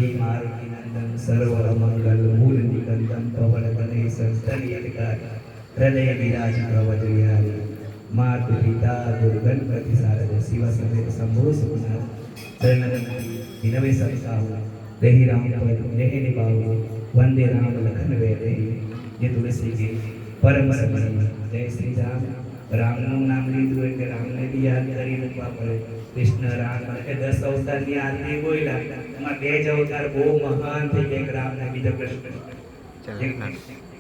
श्री मारुति नंदन सर्व मंगल मूल निकंदन पवन गणेश स्तनीयकार हृदय विराज भवत विहारी मातु पिता दुर्गणपति शारद शिव समेत शंभु सुखनाथ शरण विनवे संसाहु देहि राम पद देहि निभाऊ वंदे राम लखन वेदे ये तुलसी के परम समन जय श्री राम राम નું નામ લીધું એટલે રામને બી યાદ કરી મૂકવા પડે કૃષ્ણ રામ એટલે 10 અવતારની આરતી બોલ્યા એમાં 2 જ અવતાર બહુ મહાન થઈ ગયા રામ ને બીજો કૃષ્ણ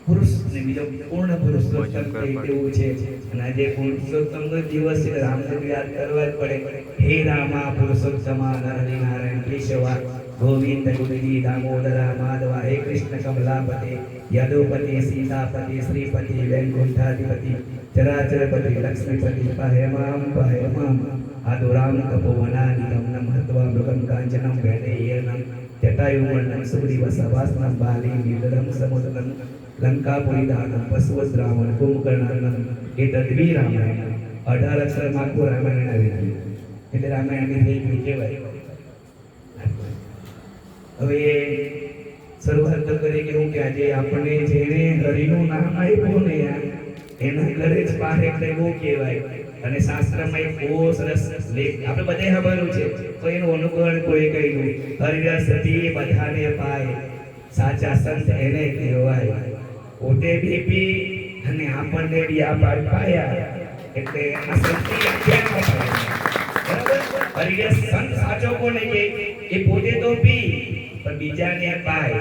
પુરુષ ને બીજો પૂર્ણ પુરુષોત્તમ તેવું છે અને આજે પુરુષોત્તમનો દિવસ છે રામને યાદ કરવા જ પડે હે રામા પુરુષોત્તમા નરહરિ નારાયણ કેશવા गोविंद गुरुजी दामोदरा माधवा हे कृष्ण कमलापति यदुपति सीतापति श्रीपति वैकुंठाधिपति चराचरपति लक्ष्मीपति पहेमाम आदुराम तपोवनादिकं नमः मृगं कांचनं वैदेयनं जटायुवर्णं सुग्रीवसभासनं बालीं विदलं समुद्रं लंकापुरीदानं पशुवद्रावण कुंभकर्णनं एतद्वी रामायण 18 અક્ષરમાં આખું રામાયણ આવી ગયું એટલે રામાયણની થઈ ગયું કહેવાય હવે શરૂઆત કરી કે હું કે આજે આપણે જેને હરિનું નામ આપ્યું ને એના ઘરે જ પાહે લેવું કહેવાય અને શાસ્ત્રમાં એક બહુ સરસ લેખ આપણે બધે ખબરું છે તો એનું અનુકરણ કોઈ કહ્યું હરિરસ સતી બધાને પાય સાચા સંત એને કહેવાય પોતે બી અને આપણને બી આ પાયા એટલે આ સતી આખ્યાન બરાબર હરિરસ સંત સાચો કોને કે એ પોતે તો પી પણ બીજાને પાય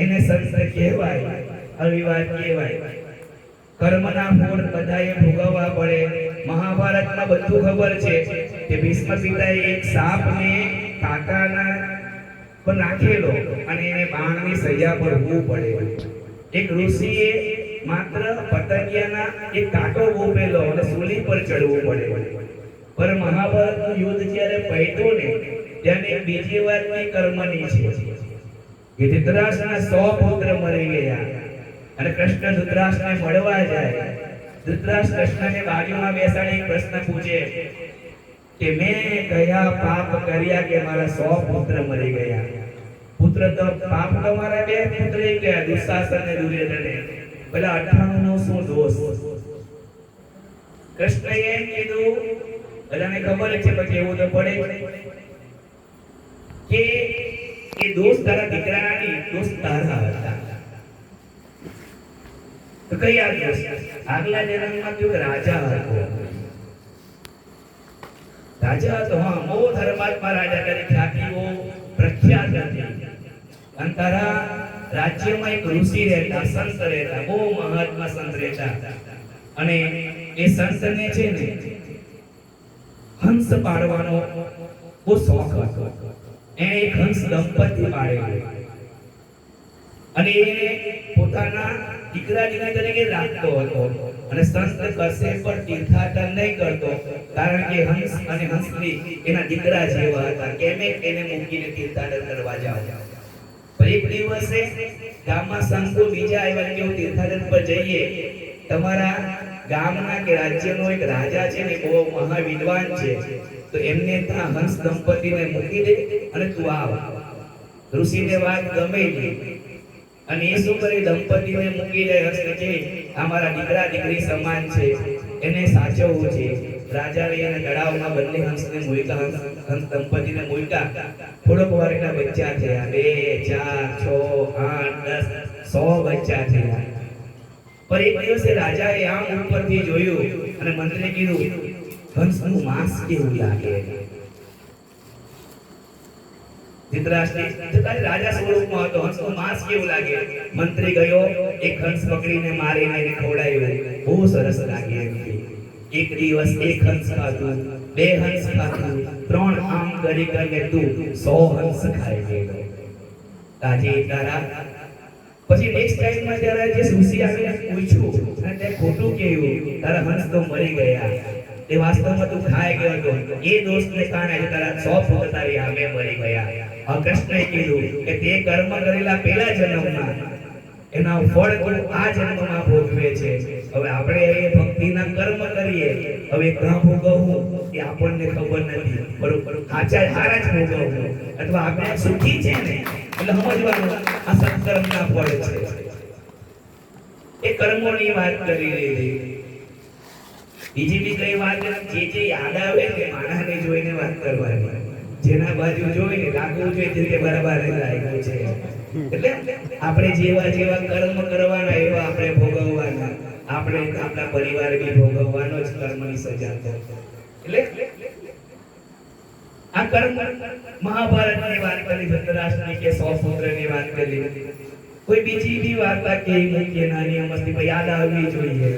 એને સંત કહેવાય અવિવાદ કહેવાય કર્મના ફળ બધાએ ભોગવવા પડે મહાભારતમાં બધું ખબર છે કે ભીષ્મ પિતાએ એક સાપને કાંટાના પર નાખેલો અને એને બાણની સજા ભરવું પડે એક ઋષિએ માત્ર પતંગિયાના એક કાંટો ગોપેલો અને સૂલી પર ચડવું પડે પર મહાભારતનું યુદ્ધ જ્યારે પૈતો ને ત્યારે બીજી વાતની કર્મની છે કે ધૃતરાષ્ટ્રના 100 પુત્ર મરી ગયા અને કૃષ્ણ ધૃતરાષ્ટ્રને મળવા જાય ધૃતરાષ્ટ્ર કૃષ્ણને બાજુમાં બેસાડી પ્રશ્ન પૂછે કે મેં કયા પાપ કર્યા કે મારા 100 પુત્ર મરી ગયા પુત્ર તો પાપ તો મારા 2 પુત્ર ગયા દુશાસન અને દુર્યોધને પેલા 98 નો શું દોષ કૃષ્ણએ એમ કીધું બધાને ખબર છે પછી એવું તો પડે કે એ દોસ્ત તારા દીકરાના નહીં દોસ્ત તારા હતા તો કયા દોસ્ત આગલા જન્મમાં તું રાજા હતો હા બહુ ધર્માત્મા રાજા તરીકે ખ્યાતિઓ પ્રખ્યાત હતી અને તારા રાજ્યમાં એક ઋષિ રહેતા સંત રહેતા બહુ મહાત્મા સંત રહેતા અને એ સંતને છે ને હંસ પાડવાનો બહુ શોખ હતો એને એક હંસ દંપતી પાડેલું અને એને પોતાના દીકરા તરીકે રાખતો હતો અને સંત કશે પણ તીર્થાટન નહીં કરતો કારણ કે હંસ અને હંસલી એના દીકરા જેવા હતા કેમે એને મૂકીને તીર્થાટન કરવા જાવ પર એક દિવસે ગામમાં સંતો બીજા આવ્યા કે તીર્થાટન પર જઈએ તમારા ગામના કે રાજ્યનો એક રાજા છે ને બહુ મહા વિદ્વાન છે તો એમને ત્યાં હંસ દંપતીને મૂકી દે અને તું આવ ઋષિને વાત ગમે અને એ શું કરે દંપતીને મૂકી દે હંસને કે અમારા દીકરા દીકરી સમાન છે એને સાચવવું છે રાજાએ એને તળાવમાં બંને હંસને મૂક્યા હંસ દંપતીને મૂક્યા થોડોક વાર એના બચ્ચા થયા 2 4 6 8 10 100 બચ્ચા થયા पर एक દિવસે રાજાએ આમ ઉપરથી જોયું અને મંત્રીને કીધું હંસનું માંસ કેવું લાગે ધૃતરાષ્ટ્ર રાજા સ્વરૂપમાં હતો હંસનું માંસ કેવું લાગે મંત્રી ગયો એક હંસ પકડીને મારીને એને ખવડાવ્યો બહુ સરસ લાગે એક દિવસ એક હંસ ખાધું 2 હંસ ખાધું 3 આમ કરી કરીને તું 100 હંસ ખાઈ ગયો તાજી તારા પછી નેક્સ્ટ ટાઈમમાં જ્યારે જે ઋષિ આવીને પૂછ્યું અને તે ખોટું કહ્યું તારા હંસ તો મરી ગયા એ વાસ્તવમાં તું ખાઈ ગયો હતો એ દોષને કારણે તારા 100 પુત્ર તારી સામે મરી ગયા આ કૃષ્ણએ કીધું કે તે કર્મ કરેલા પહેલા જન્મમાં એના ફળ તું આ જન્મમાં ભોગવે છે. હવે આપણે એ ભક્તિના કર્મ કરીએ, હવે ક્યાં ભોગવવું એ આપણને ખબર નથી, બરોબર? સાચા હારા જ ભોગવવું, અથવા આપણે સુખી છે ને એટલે સમજવાનું આ સત્કર્મના ફળ છે. એ કર્મોની વાત કરી રહી. બીજી બી કઈ વાત જે યાદ આવે ને માણસને જોઈને વાત કરવાની, જેના બાજુ જોઈને લાગવું જોઈએ તે બરાબર લાગ્યું છે. એટલે આપણે જેવા જેવા કર્મ કરવાના એવા આપણે ભોગવવાના, આપણે આપણા પરિવાર બી ભોગવવાનો જ કર્મની સજા. એટલે આ કર્મ મહાભારતની વાત કરી, ધૃતરાષ્ટ્રની કે 100 પુત્રની વાત કરી, કોઈ બીજી બી વાર્તા કે નાની મસ્તી યાદ આવવી જોઈએ.